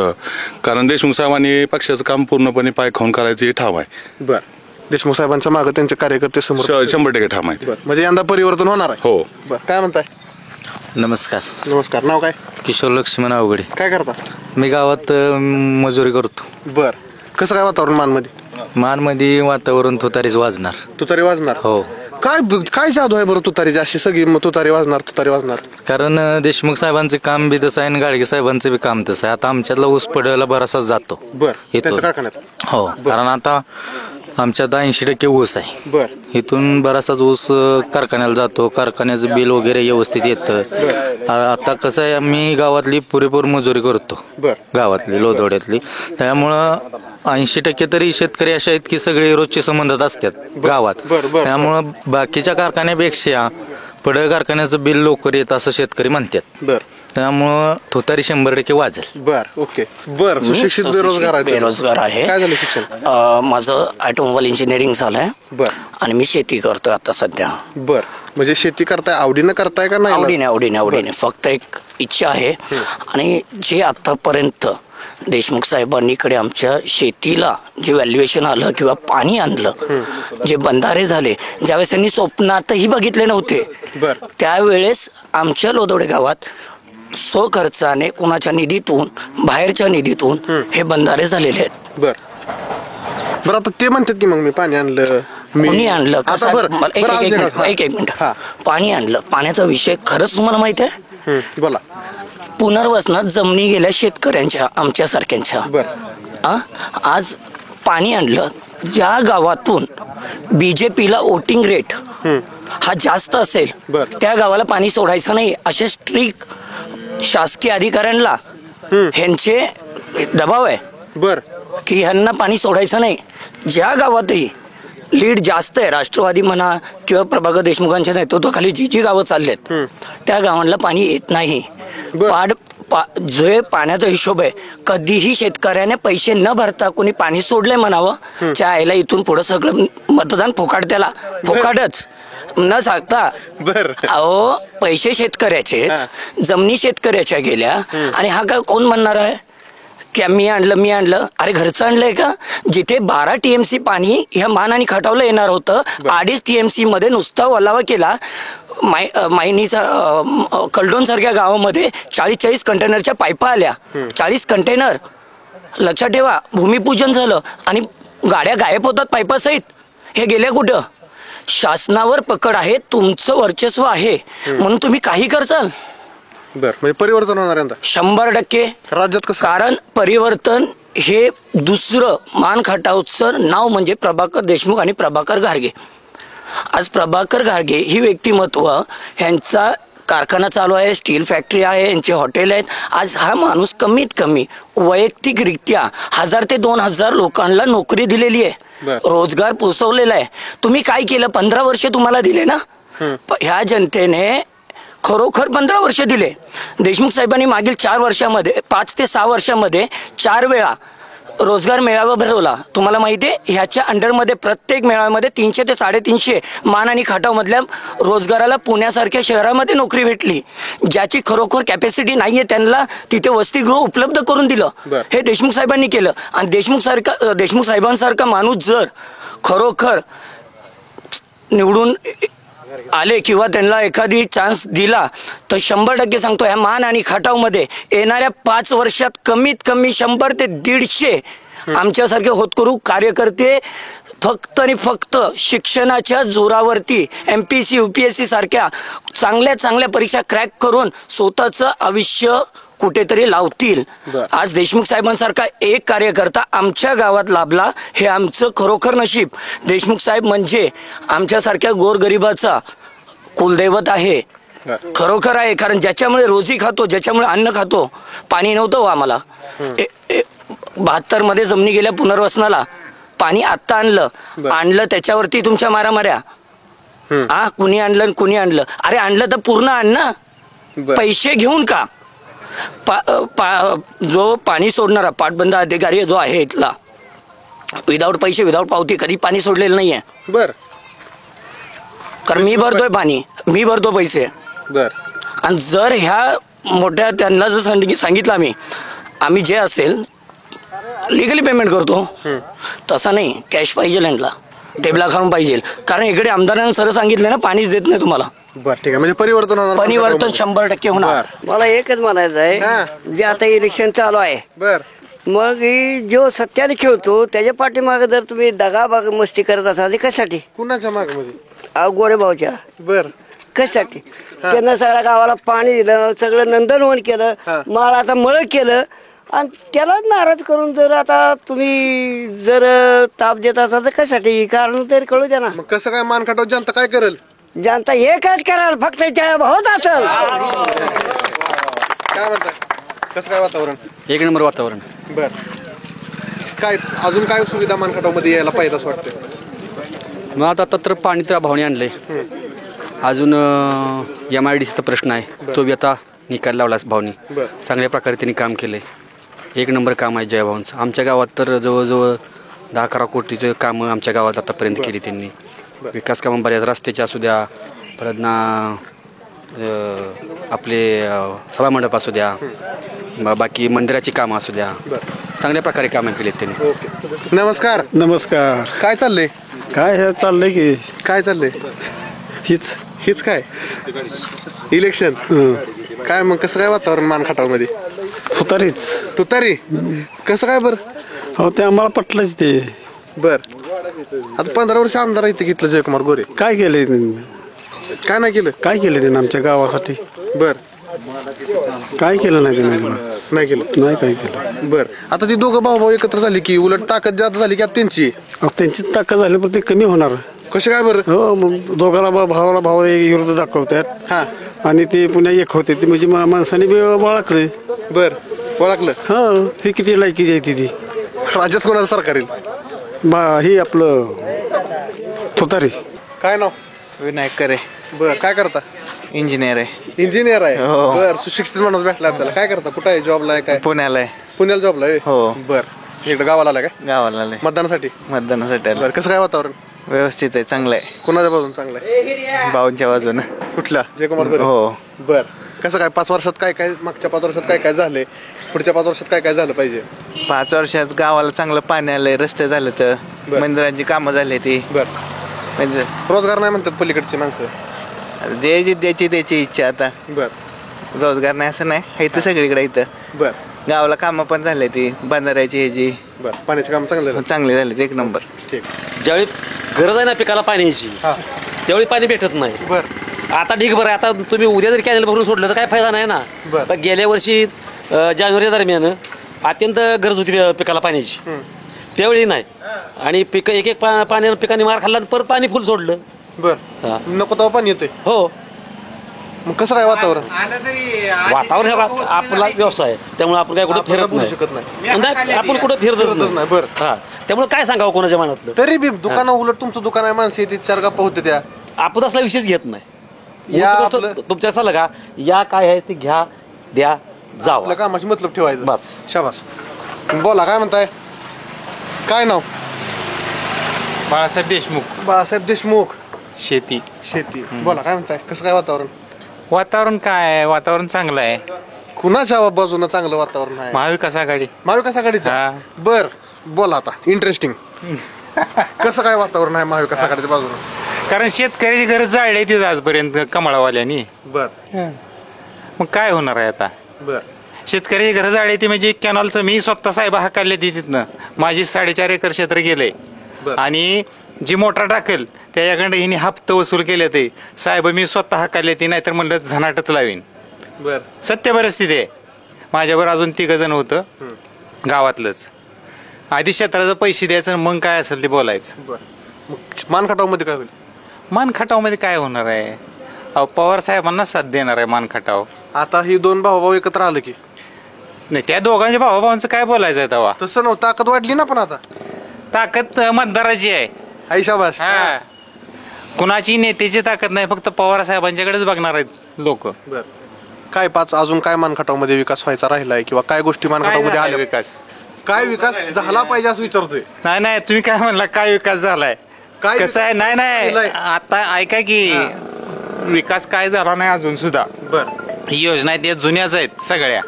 कारण देशमुख साहेबांनी पक्षाचं काम पूर्णपणे पाय खाऊन करायचं हे ठाम आहे.
बर. देशमुख साहेबांच्या मागे त्यांचे कार्यकर्ते समोर
100% ठाम आहेत.
म्हणजे यंदा परिवर्तन होणार आहे.
हो.
बर. काय म्हणताय?
नमस्कार.
नमस्कार. नाव काय?
किशोर लक्ष्मण अवघडे.
काय करता?
मी गावात मजुरी करतो.
बर. कसं काय वातावरण मानमध्ये?
मानमध्ये वातावरण तुतारीच वाजणार.
तुतारी वाजणार?
हो.
काय जादू आहे बरं तुतारी अशी सगळी तुतारी वाजणार?
कारण देशमुख साहेबांचं काम बी तसं आहे आणि गाडगे साहेबांचं बी काम तसं आहे. आता आमच्यातला ऊस पडायला बराचसा जातो.
बर.
इथून हो, कारण आता आमच्यात 80% ऊस आहे.
बर.
इथून बराचसाच ऊस कारखान्याला जातो. कारखान्याचं बिल वगैरे व्यवस्थित येतं. आता कसं आहे, आम्ही गावातली पुरेपूर मजुरी करतो. गावातली लोधवड्यातली. त्यामुळं 80% तरी शेतकरी असे आहेत की सगळे रोजचे संबंधात असतात गावात. त्यामुळं बाकीच्या कारखान्यापेक्षा पडळ कारखान्याचं बिल लवकर येत असं शेतकरी म्हणतात. त्यामुळं तुतारी 100% वाजेल.
बर. ओके. बर. सुशिक्षित
बेरोजगार आहे.
काय झालं शिक्षण?
माझं ऑटोमोबाईल इंजिनिअरिंग झालंय.
बर.
आणि मी शेती करतोय आता सध्या.
बर. म्हणजे शेती करताय आवडीनं करताय का नाही?
आवडीने फक्त एक इच्छा आहे. आणि जे आतापर्यंत देशमुख साहेबांनीकडे आमच्या शेतीला जे व्हॅल्युएशन आलं किंवा पाणी आणलं, जे बंधारे झाले, ज्यावेळेस त्यांनी स्वप्नातही बघितले नव्हते, त्यावेळेस आमच्या लोधवडे गावात स्वखर्चाने कोणाच्या निधीतून, बाहेरच्या निधीतून हे बंधारे झालेले आहेत.
बर. बरं, आता ते म्हणतात की मग मी पाणी आणलं.
कोणी आणलं? एक मिनिट. पाणी आणलं. पाण्याचा विषय खरंच तुम्हाला माहिती आहे?
बोला.
पुनर्वसनात जमिनी गेल्या शेतकऱ्यांच्या, आमच्यासारख्यांच्या. आज पाणी आणलं. ज्या गावातून BJPला वोटिंग रेट हा जास्त असेल त्या गावाला पाणी सोडायचं नाही असे स्ट्रिक्ट शासकीय अधिकाऱ्यांना ह्यांचे दबाव आहे.
बर.
की ह्यांना पाणी सोडायचं नाही. ज्या गावातही लीड जास्त आहे, राष्ट्रवादी म्हणा किंवा प्रभाकर देशमुखांच्या नेतृत्वाखाली जी गावं चाललेत त्या गावांना पाणी येत नाही. जो पाण्याचा हिशोब आहे, कधीही शेतकऱ्याने पैसे न भरता कोणी पाणी सोडलंय म्हणावं, त्या आईला इथून पुढे सगळं मतदान त्याला फुकाटच न सांगता. अहो, पैसे शेतकऱ्याचे, जमिनी शेतकऱ्याच्या गेल्या आणि हा काय कोण म्हणणार आहे की मी आणलं? अरे घरचं आणलंय का? जिथे 12 TMC पाणी ह्या मान आणि खटावला येणार होतं, 2.5 TMC मध्ये नुसता ओलावा केला. मायनीचा कलडोनसारख्या गावामध्ये 40 कंटेनरच्या पाईपा आल्या. 40 कंटेनर. लक्षात ठेवा, भूमिपूजन झालं आणि गाड्या गायब होतात पाईपासहित. हे गेल्या कुठं? शासनावर पकड आहे, तुमचं वर्चस्व आहे म्हणून तुम्ही काही करचाल.
बर, म्हणजे परिवर्तन होणार यंदा
100%
राज्यात कसं?
कारण परिवर्तन हे दुसरं मान खटावचं नाव म्हणजे प्रभाकर देशमुख आणि प्रभाकर घारगे. आज प्रभाकर घारगे ही व्यक्तिमत्व, ह्यांचा कारखाना चालू आहे, स्टील फॅक्टरी आहे, यांचे हॉटेल आहेत. आज हा माणूस कमीत कमी वैयक्तिकरित्या 1000 ते 2000 लोकांना नोकरी दिलेली आहे, रोजगार पोचवलेला आहे. तुम्ही काय केलं? 15 वर्ष तुम्हाला दिले ना ह्या जनतेने, खरोखर 15 वर्ष दिले. देशमुख साहेबांनी मागील 4 वर्षामध्ये 5 ते 6 वर्षामध्ये 4 वेळा रोजगार मेळावा भरवला. तुम्हाला माहिती आहे, ह्याच्या अंडरमध्ये प्रत्येक मेळाव्यामध्ये 300 ते 350 मान आणि खटावमधल्या रोजगाराला पुण्यासारख्या शहरामध्ये नोकरी भेटली. ज्याची खरोखर कॅपॅसिटी नाही आहे त्यांना तिथे वसतिगृह उपलब्ध करून दिलं. हे देशमुख साहेबांनी केलं. आणि देशमुख साहेबांसारखा माणूस जर खरोखर निवडून आले किंवा त्यांना एखादी चान्स दिला तर 100% सांगतो, ह्या मान आणि खटावमध्ये येणाऱ्या 5 वर्षात कमीत कमी 100 ते 150 आमच्यासारखे होतकरू कार्यकर्ते फक्त आणि फक्त शिक्षणाच्या जोरावरती MPSC UPSC सारख्या चांगल्या परीक्षा क्रॅक करून स्वतःचं आयुष्य कुठेतरी लावतील. आज देशमुख साहेबांसारखा एक कार्यकर्ता आमच्या गावात लाभला, हे आमचं खरोखर नशीब. देशमुख साहेब म्हणजे आमच्यासारख्या गोरगरिबाचा कुलदैवत आहे, खरोखर आहे. कारण ज्याच्यामुळे रोजी खातो, ज्याच्यामुळे अन्न खातो. पाणी नव्हतं हो आम्हाला. 72 मध्ये जमिनी गेल्या पुनर्वसनाला, पाणी आत्ता आणलं त्याच्यावरती तुमच्या मारामाऱ्या. कुणी आणलं. अरे आणलं तर पूर्ण आण ना, पैसे घेऊन का? जो पाणी सोडणारा पाटबंध अधिकारी जो आहे इथला, विदाऊट पैसे विदाऊट पावती कधी पाणी सोडलेलं नाहीये.
बर,
कारण मी भरतोय पाणी, मी भरतो पैसे.
बर,
आणि जर ह्या मोठ्या त्यांना जर सांगितलं आम्ही जे असेल लिगली पेमेंट करतो, तसं नाही, कॅश पाहिजे यांना, टेबला खाऊन पाहिजे. कारण इकडे आमदारांना सरळ सांगितलं ना, पाणीच देत नाही तुम्हाला.
बर, ठीक आहे. म्हणजे परिवर्तन
100% होणार.
मला एकच म्हणायचं आहे, जे आता इलेक्शन चालू आहे,
बर,
मग ही जो सत्याने खेळतो त्याच्या पाठीमागे जर तुम्ही दगाबाग मस्ती करत असाल, कशासाठी?
कुणाच्या माग म्हणजे?
गोरेभाऊच्या.
बर,
कशासाठी? त्यांना सगळ्या गावाला पाणी दिलं, सगळं नंदनवन केलं, माळाचा मळ केलं, आणि त्यालाच नाराज करून जर आता तुम्ही जर ताप देत असाल तर कशासाठी? कारण तरी कळू द्या ना.
मग कसं काय मान खटाव जनता काय करेल?
जनता एकच कराल, फक्त त्या भाऊच असेल.
काय म्हणताय, कसं काय वातावरण?
1 नंबर वातावरण.
बर, काय अजून काय सुविधा मान खटाव मध्ये यायला पाहिजे असं वाटतं?
मग आता तर पाणी तर भावने आणलंय. अजून MIDCचा प्रश्न आहे, तो बी आता निकाल लावला भावनी. चांगल्या प्रकारे त्यांनी काम केलंय. 1 नंबर काम आहे जयभाऊंचं. आमच्या गावात तर जवळजवळ 10-11 कोटीचं कामं आमच्या गावात आतापर्यंत केली त्यांनी. विकास कामं बऱ्याच रस्त्याच्या असू द्या, परत ना आपले सभामंडप असू द्या, बाकी मंदिराची कामं असू द्या, चांगल्या प्रकारे कामं केलीत त्यांनी.
नमस्कार.
नमस्कार.
काय चाललंय?
काय चाललंय की
काय चाललंय? हीच काय इलेक्शन? काय मग कसं काय वातावरण मान खटाव मध्ये? तुतारी. कसं काय? बर,
हो, ते आम्हाला पटलंच ते.
बर, आता 15 वर्ष आमदार इथे घेतलं जयकुमार गोरे.
काय केलंय त्यांनी?
काय नाही केलं?
काय केलं त्यांनी आमच्या गावासाठी?
बर,
काय केलं नाही त्यांनी?
नाही केलं.
नाही काय केलं.
बर, आता ती दोघं भाऊ एकत्र झाली की उलट ताकद जास्त झाली की आता
त्यांची ताकद झाली पण ते कमी होणार.
कसे काय? बरं,
हो, मग दोघाला भावाला भाव विरोध दाखवतात आणि ते पुन्हा एक होते, ते म्हणजे माणसाने बी ओळखले.
बर, ओळखलं.
हा, ही किती लायकीची आहे ती.
राज्यात कोणाचं सरकार येईल?
ही आपलं तुतारी.
काय नाव?
विनायक करे.
बर, काय करता?
इंजिनियर आहे.
इंजिनियर आहे.
हो.
बर, सुशिक्षित माणूस भेटला आपल्याला. काय करता? कुठं आहे? जॉबला आहे? काय
पुण्याला आहे.
पुण्याला जॉबला आहे?
हो.
बर, इकडे गावाला आला काय?
गावाला आले
मतदानासाठी.
आले.
बरं, कसं काय वातावरण?
व्यवस्थित आहे, चांगलं आहे.
कोणाच्या बाजून चांगलं आहे?
भाऊंच्या बाजूनं.
कुठल्या? जयकुमार गोरे.
हो.
बर, कसं काय 5 वर्षात काय मागच्या 5 वर्षात काय झाले, पुढच्या 5 वर्षात काय झालं पाहिजे?
5 वर्षात गावाला चांगलं पाणी आलंय, रस्ते झाले, तर मंदिरांची कामं झाली ती.
बर, म्हणजे रोजगार नाही म्हणतात पलीकडची माणसं.
जे जिद्याची त्याची इच्छा आता
बर
रोजगार नाही असं नाही आहे तर सगळीकडे इथं
बर
गावाला कामं पण झाले ती बंधाऱ्याची ह्याची
बर पाण्याचे काम चांगलं
चांगले झाले एक नंबर
ठीक
ज्यावेळी गरज आहे ना पिकाला पाण्याची त्यावेळी पाणी भेटत नाही
बर
आता ढीग बरं आहे. आता तुम्ही उद्या जर कॅनल भरून सोडलं तर काय फायदा नाही ना. तर गेल्या वर्षी जानेवारी दरम्यान अत्यंत गरज होती पिकाला पाण्याची, त्यावेळी नाही. आणि पिकं एक एक पाण्यानं पिकाने मार खाल्ला आणि परत पाणी फुल सोडलं.
बर नको तेव्हा पाणी येते.
हो.
मग कसं काय वातावरण?
वातावरण हा आपला व्यवसाय आहे, त्यामुळे आपण काय कुठं फिरत नाही. आपण कुठं फिरतच नाही.
बरं
हा, त्यामुळे काय सांगावं कोणाच्या मनातलं.
तरी बी दुकानं उलट तुमचं दुकान आहे, माणसं येते, चार गप्पा होते त्या.
आपण असला विषयच घेत नाही.
या
तुमच्या असं का या काय आहे ते घ्या द्या जावं,
आपल्या कामाशी मतलब ठेवायचं
बस.
शाबास. बोला काय म्हणताय, काय नाव?
बाळासाहेब देशमुख.
बाळासाहेब देशमुख.
शेती.
बोला काय म्हणताय, कसं काय वातावरण?
वातावरण काय आहे, वातावरण चांगलं आहे.
कुणाच्या बाजूनं चांगलं वातावरण आहे?
महाविकास आघाडी.
महाविकास आघाडीचा. बर बोला आता, इंटरेस्टिंग. कसं काय वातावरण आहे महाविकास आघाडीच्या बाजूनं?
कारण शेतकऱ्याची गरज जाळली ती आजपर्यंत कमळावाल्यांनी.
बर
मग काय होणार आहे आता?
बर
शेतकऱ्याची गरज जाळली ती म्हणजे कॅनॉलचं मी स्वतः साहेब हाकालले ती तिथनं. माझी 4.5 एकर क्षेत्र गेले आणि जी मोटर टाकेल त्याच्याकडे हिने हप्ते वसूल केले ते साहेब मी स्वतः हाकालले ती, नाहीतर म्हणलं झनाटच लावीन.
बर
सत्य परिस्थिती आहे. माझ्यावर अजून 3 जण होतं गावातलंच. आधी क्षेत्राचं पैसे द्यायचं मग काय असेल ते बोलायचं.
बर मानखटावमध्ये काय होईल?
मानखटावमध्ये काय होणार आहे? अहो पवार साहेबांना साथ देणार आहे मानखटाव.
आता ही दोन भाऊ एकत्र आलं की
नाही, त्या दोघांच्या भावाभावांचं काय बोलायचं आहे तेव्हा?
तसं नव्हतं, ताकद वाढली ना. पण आता
ताकद मतदाराची आहे.
आई शाबास.
हा, कुणाची नेत्याची ताकद नाही, फक्त पवार साहेबांच्याकडेच बघणार आहेत लोक.
बर काय अजून काय मानखटावमध्ये विकास व्हायचा राहिलाय, किंवा काय गोष्टी मानखटावमध्ये आल्या?
विकास
काय विकास झाला पाहिजे असं विचारतोय.
नाही तुम्ही काय म्हणला, काय विकास झालाय?
काय
कसं आहे? नाही आता ऐका की विकास काय झाला नाही अजून सुद्धा.
बर
ही योजना आहेत, या जुन्याच आहेत सगळ्या.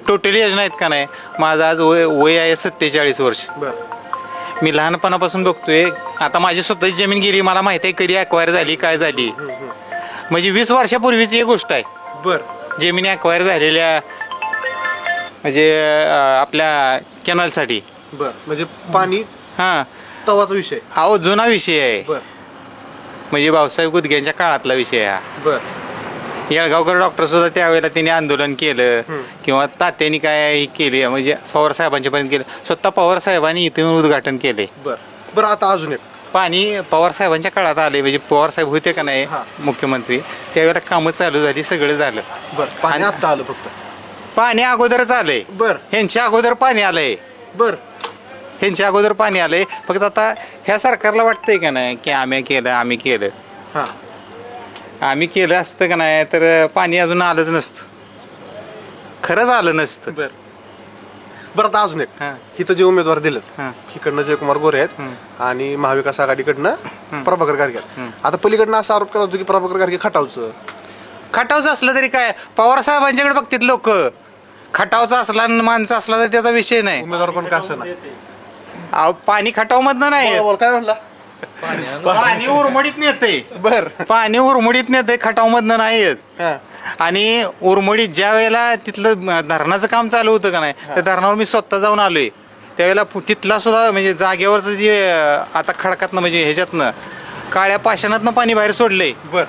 टोटली योजना आहेत का नाही. माझं आज वय आहे 47 वर्ष. मी लहानपणापासून बघतोय. आता माझी स्वतःची जमीन गेली, मला माहिती आहे कधी अक्वायर झाली काय झाली. म्हणजे 20 वर्षापूर्वीची एक गोष्ट आहे.
बर
जमिनी अक्वायर झालेल्या म्हणजे आपल्या कॅनलसाठी.
बर म्हणजे पाणी
हा
तवाचा विषय.
अहो जुना विषय आहे.
बर
म्हणजे भाऊसाहेब गुदग्यांच्या काळातला विषय हा.
बर
येळगावकर डॉक्टर सुद्धा त्यावेळेला त्यांनी आंदोलन केलं, किंवा तात्यांनी काय केले म्हणजे पवार साहेबांच्या पर्यंत केलं. स्वतः पवार साहेबांनी इथे उद्घाटन केले.
बरं आता अजून एक
पाणी पवार साहेबांच्या काळात आले, म्हणजे पवार साहेब होते का नाही मुख्यमंत्री, त्यावेळेला कामं चालू झाली, सगळं झालं.
पाणी आता आलं फक्त.
पाणी अगोदरच आलंय.
बर
ह्यांच्या अगोदर पाणी आलंय.
बर
ह्यांच्या अगोदर पाणी आलंय. फक्त आता ह्या सरकारला वाटतंय का नाही की आम्ही केलं आम्ही केलं असतं का नाही तर पाणी अजून आलंच नसतं, खरंच आलं नसतं.
बरं आता अजून एक, इथं जे उमेदवार दिलेत इकडनं जयकुमार गोरे आहेत आणि महाविकास आघाडीकडनं प्रभाकर गारगे. आता पलीकडनं असा आरोप केला होता की प्रभाकर गारगे
खटावचं असलं तरी काय पवार साहेबांच्याकडे बघतात लोक. खटावचा असला माणसं असला तर त्याचा विषय नाही.
उमेदवार कोण का असं
अहो पाणी खटाव मधनं नाही,
काय म्हणला,
पाणी उरमडीत नेते.
बर
पाणी उरमडीत नेते, खटाव मधनं नाही येत. आणि उरमडीत ज्या वेळेला तिथलं धरणाचं काम चालू होतं का नाही, त्या धरणावर मी स्वतः जाऊन आलोय. त्यावेळेला तिथला सुद्धा म्हणजे जागेवरचं जे आता खडकातनं म्हणजे ह्याच्यातनं काळ्या पाषाणातनं पाणी बाहेर सोडलंय.
बर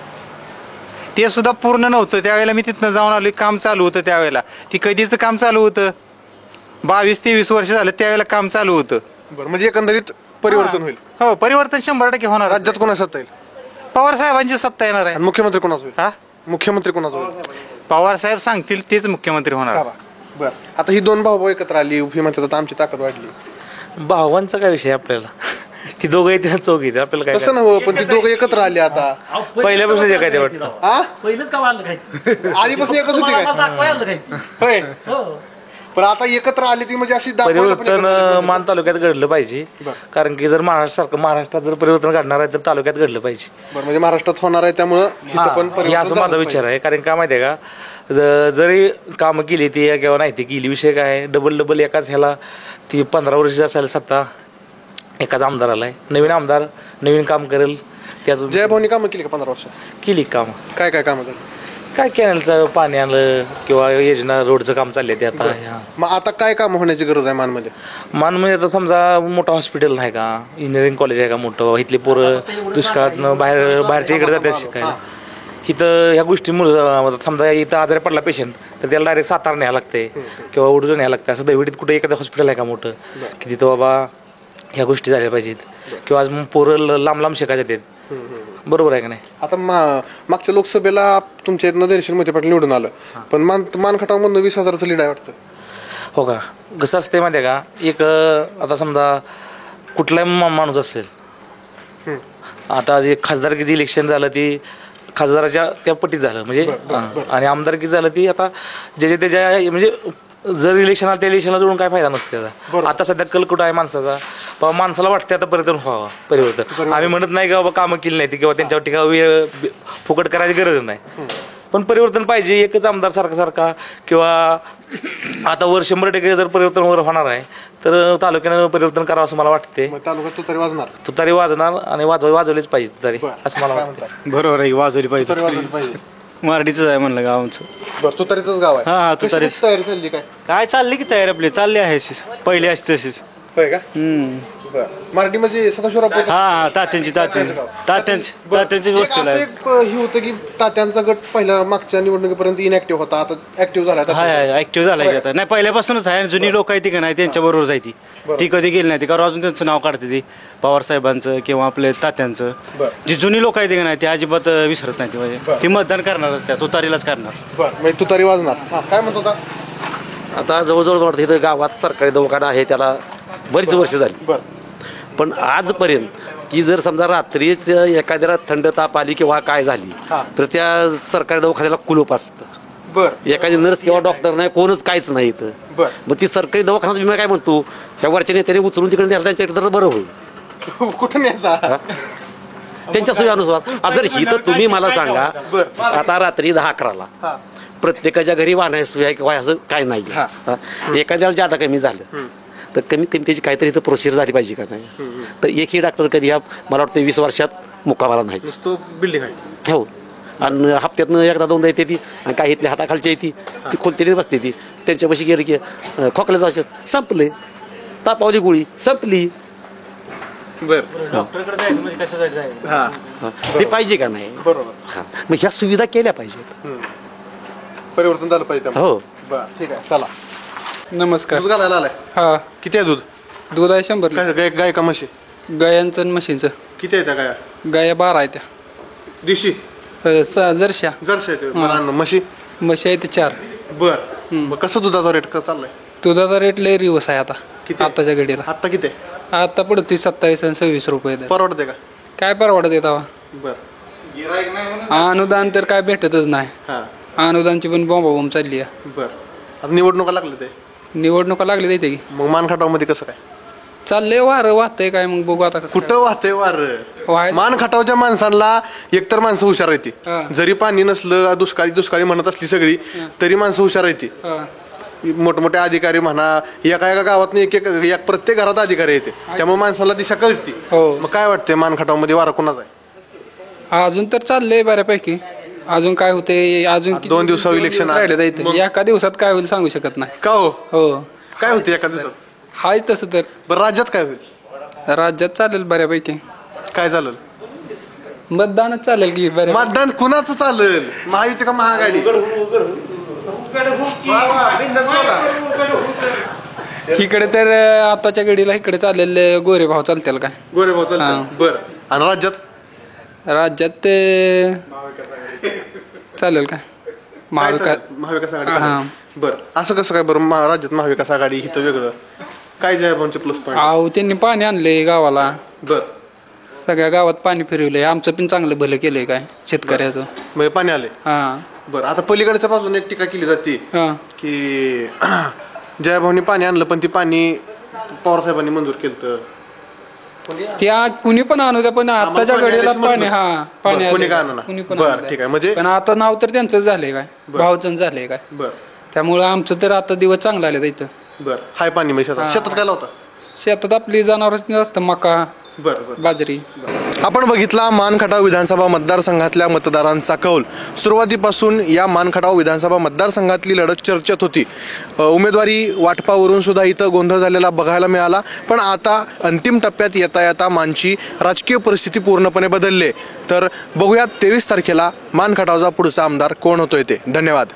ते सुद्धा पूर्ण नव्हतं. त्यावेळेला मी तिथनं जाऊन आलोय, काम चालू होतं त्यावेळेला. ती कधीचं काम चालू होतं, 22-23 वर्ष झालं त्यावेळेला काम चालू होतं.
बरं म्हणजे एकंदरीत परिवर्तन होईल.
हो परिवर्तन 100% होणार.
राज्यात कोणाची सत्ता येईल?
पवार साहेबांची सत्ता येणार आहे.
मुख्यमंत्री कोणाच होईल? मुख्यमंत्री कोणाच होईल?
पवार साहेब सांगतील तेच मुख्यमंत्री होणार.
बर आता ही दोन भाऊ एकत्र आली, ही म्हणतात आमची ताकद वाढली.
भावांचा काय विषय आपल्याला, ती दोघं येते चौघ येते आपल्याला काय.
तसं नव्हतं, पण ती दोघं एकत्र आली आता.
पहिल्यापासून जे काय ते वाटतं.
पहिलंच का वाढलं काय
आधीपासून एकच होती काय? होय. पण आता एकत्र आली ती म्हणजे अशी
परिवर्तन मान तालुक्यात घडलं पाहिजे. कारण की जर महाराष्ट्रात जर परिवर्तन घडणार आहे तर तालुक्यात घडलं पाहिजे.
म्हणजे महाराष्ट्रात होणार आहे त्यामुळं
असं माझा विचार आहे. कारण का माहिती आहे का, जरी कामं केली ती किंवा नाही ती केली, विषय काय आहे, डबल एकाच ह्याला ती 15 वर्ष असायला सत्ता एकाच आमदाराला आहे. नवीन आमदार नवीन काम करेल, ते अजून
जयभाऊनी कामं केली का 15 वर्षात?
केली कामं.
काय काय कामं झाली?
काय कॅनलचं पाणी आणलं किंवा योजना रोडचं काम चालले ते आता.
मग आता काय काम होण्याची गरज आहे मानमध्ये?
मानमध्ये आता समजा मोठं हॉस्पिटल आहे का, इंजिनिअरिंग कॉलेज आहे का मोठं, इथले पोरं दुष्काळातनं बाहेरच्या इकडे जातात शिकायला. इथं ह्या गोष्टीमुळे समजा इथं आजारी पडला पेशंट तर त्याला डायरेक्ट सातारा न्यायला लागते किंवा उडून न्यायला लागते. असं दैवडीत कुठे एखादं हॉस्पिटल आहे का मोठं की तिथं बाबा ह्या गोष्टी झाल्या पाहिजेत किंवा आज मग पोरं लांब लांब शिकायचे आहेत. बरोबर आहे का नाही?
आता मागच्या लोकसभेला तुमच्या इथनं दर्शन मोहिते पाटील निवडून आलं, पण मानखटावमधनं 20,000चं लीड आहे वाटतं.
हो का? कसं असते माहिती आहे का, एक आता समजा कुठलाही माणूस असेल, आता जे खासदारकीचं इलेक्शन झालं ती खासदाराच्या त्या पटीत झालं म्हणजे, आणि आमदारकी झालं ती आता ज्याच्या त्याच्या म्हणजे जर इलेक्शन आलं त्या इलेक्शनला जोडून काय फायदा नसते त्याचा. आता सध्या कल कुठं आहे माणसाचा, बाबा माणसाला वाटते आता परिवर्तन. आम्ही म्हणत नाही की बाबा कामं केली नाही किंवा त्यांच्यावर टीका फुकट करायची गरज नाही, पण परिवर्तन पाहिजे. एकच आमदार सारखा किंवा आता 100% जर परिवर्तन वगैरे होणार आहे तर तालुक्यानं परिवर्तन करावं असं मला वाटते.
तालुक्यात
तुतारी वाजणार आणि वाजवलीच पाहिजे तुतारी असं मला वाटतं.
बरोबर आहे, वाजवली पाहिजे. मराठीच आहे म्हणलं गाव आमचं.
बरं, तुतारीचंच गाव आहे.
हा तुतारी.
तयारी चालली
काय चालली की तयारी आपली चालली आहे पहिली असते तशीच.
होय का? मराठी म्हणजे सदाशिवराव
हा तात्यांची वस्तू
हे होतं की तात्यांचा गट पहिल्या मागच्या निवडणुकीपर्यंत इनॅक्टिव्ह होता, आता ऍक्टिव्ह झाला.
हा ऍक्टिव्ह झालाय की आता. नाही पहिल्यापासूनच आहे. जुनी लोक आहेत ती का नाही त्यांच्या बरोबर जायती, ती कधी गेली नाही ती, कारण अजून त्यांचं नाव काढते ती पवार साहेबांचं किंवा आपले तात्यांचं. जी जुनी लोक आहेत ती का नाही ती अजिबात विसरत नाही ती, म्हणजे ती मतदान करणारच, त्या तुतारीलाच करणार.
बरं, तुतारी वाजणार. काय म्हणतो
आता जवळजवळ वाटतं इथं गावात सरकारी दवाखाना आहे त्याला बरीच वर्ष झाली, पण आजपर्यंत की जर समजा रात्रीच एखाद्याला थंड ताप आली किंवा काय झाली तर त्या सरकारी दवाखान्याला कुलूप असतं. एखादी नर्स किंवा डॉक्टर नाही, कोणच काहीच नाही इथं. मग ती सरकारी दवाखाना मी काय म्हणतो, ह्या वरच्या नेत्याने उचलून तिकडे नेलं त्यांच्याकडे तर बरं होईल.
कुठं न्यायचा
त्यांच्या सोयीनुसार. जर ही तर तुम्ही मला सांगा, आता रात्री 10-11ला प्रत्येकाच्या घरी वाहनाची सोय आहे किंवा असं काय नाही, एखाद्याला जादा कमी झालं तर कमीत कमी त्याची काहीतरी इथं प्रोसिजर झाली पाहिजे का नाही. तर एकही डॉक्टर कधी मला वाटतं 20 वर्षात मुकामाला नाहीच.
बिल्डिंग आहे
हो, आणि हप्त्यातनं एकदा दोनदा येते ती, आणि काही इथल्या हाताखालची येते ती खोलते ती बसते ती, त्यांच्यापाशी गेली की खोकल्याचं औषध संपले, तापावली गोळी संपली. ते पाहिजे का नाही?
बरोबर.
मग ह्या सुविधा केल्या पाहिजेत,
परिवर्तन झालं पाहिजे.
हो
ठीक आहे, चला.
नमस्कार.
दूध घालायला आलाय?
हा.
किती आहे दूध?
दूध आहे 100.
गाय का म्हशी?
गायांचं आणि म्हशींचं.
किती आहे त्या गाया?
गाया 12 आहेत त्या.
दिशी?
जर्शा
म्हशी?
म्हशी आहे ते 4.
बर, कसं दुधाचा रेट चाललाय?
दुधाचा रेट लय रिवर्स आहे आता आताच्या घडीला.
आता किती?
आता पडतो 27 आणि 26 रुपये.
परवडते का?
काय परवडत येत?
बर,
अनुदान तर काय भेटतच नाही. अनुदानची पण बॉम्ब चालली आहे.
बर, निवडणुका लागले ते?
निवडणुका लागली देते की.
मग मानखटावमध्ये कसं काय
चाललंय? वारं वाहतंय काय? मग बघू आता.
कुठं वाहतंय वारं? मानखटावच्या माणसांना एकतर माणसं हुशार येते, जरी पाणी नसलं, दुष्काळी म्हणत असली सगळी तरी माणसं हुशार येते. मोठमोठे अधिकारी म्हणा, एका गावात एक प्रत्येक घरात अधिकारी येते, त्यामुळे माणसाला दिशा कळते. मग काय वाटते मानखटावमध्ये वारं कोणाचा आहे?
अजून तर चाललंय बऱ्यापैकी. अजून काय होते? अजून
2 दिवसावर इलेक्शन
राहिले एका दिवसात काय होईल सांगू शकत नाही.
का हो?
हो,
काय होते एका दिवसात?
हाय तसं तर.
बरं, राज्यात काय होईल?
राज्यात चालेल बऱ्यापैकी.
काय चालेल?
मतदानच चालेल की.
मतदान कुणाचं चालेल? महायुती का महाआघाडी?
इकडे तर आताच्या घडीला इकडे चालेल गोरे भाव चालतील काय?
गोरे भाव चालतील. बरं, आणि राज्यात
ते चालेल काय?
महाविकास आघाडी. बरं, असं कसं काय? बरं, राज्यात महाविकास आघाडी हिथं वेगळं काय? जयभाऊंचे प्लस पॉईंट?
अहो, त्यांनी पाणी आणले गावाला.
बरं,
सगळ्या गावात पाणी फिरवलंय. आमचं पण चांगलं भलं केलंय काय शेतकऱ्याचं.
म्हणजे पाणी आले.
हा.
बरं, आता पलीकडच्या बाजूने एक टीका केली जाते की जयभाऊंनी पाणी आणलं पण ती पाणी पवार साहेबांनी मंजूर केलं.
त्या कुणी पण आणू द्या, पण आताच्या घडीला पाणी
कुणी पण. बरं, ठीक आहे. म्हणजे
पण आता नाव तर त्यांचं झालंय काय? भावचं झालंय काय?
बरं,
त्यामुळं आमचं तर आता दिवस चांगला आले इथं.
बरं, हाय पाणी. शेतात काय लावता?
शेतात आपली जनावरच असतं मका बाजरी.
आपण बघितला मानखटाव विधानसभा मतदारसंघातल्या मतदारांचा कौल. सुरुवातीपासून या मानखटाव विधानसभा मतदारसंघातली लढत चर्चेत होती. उमेदवारी वाटपावरून सुद्धा इथं गोंधळ झालेला बघायला मिळाला. पण आता अंतिम टप्प्यात येता येता मानची राजकीय परिस्थिती पूर्णपणे बदलली. तर बघूयात 23 तारखेला मानखटावचा पुढचा आमदार कोण होतोय ते. धन्यवाद.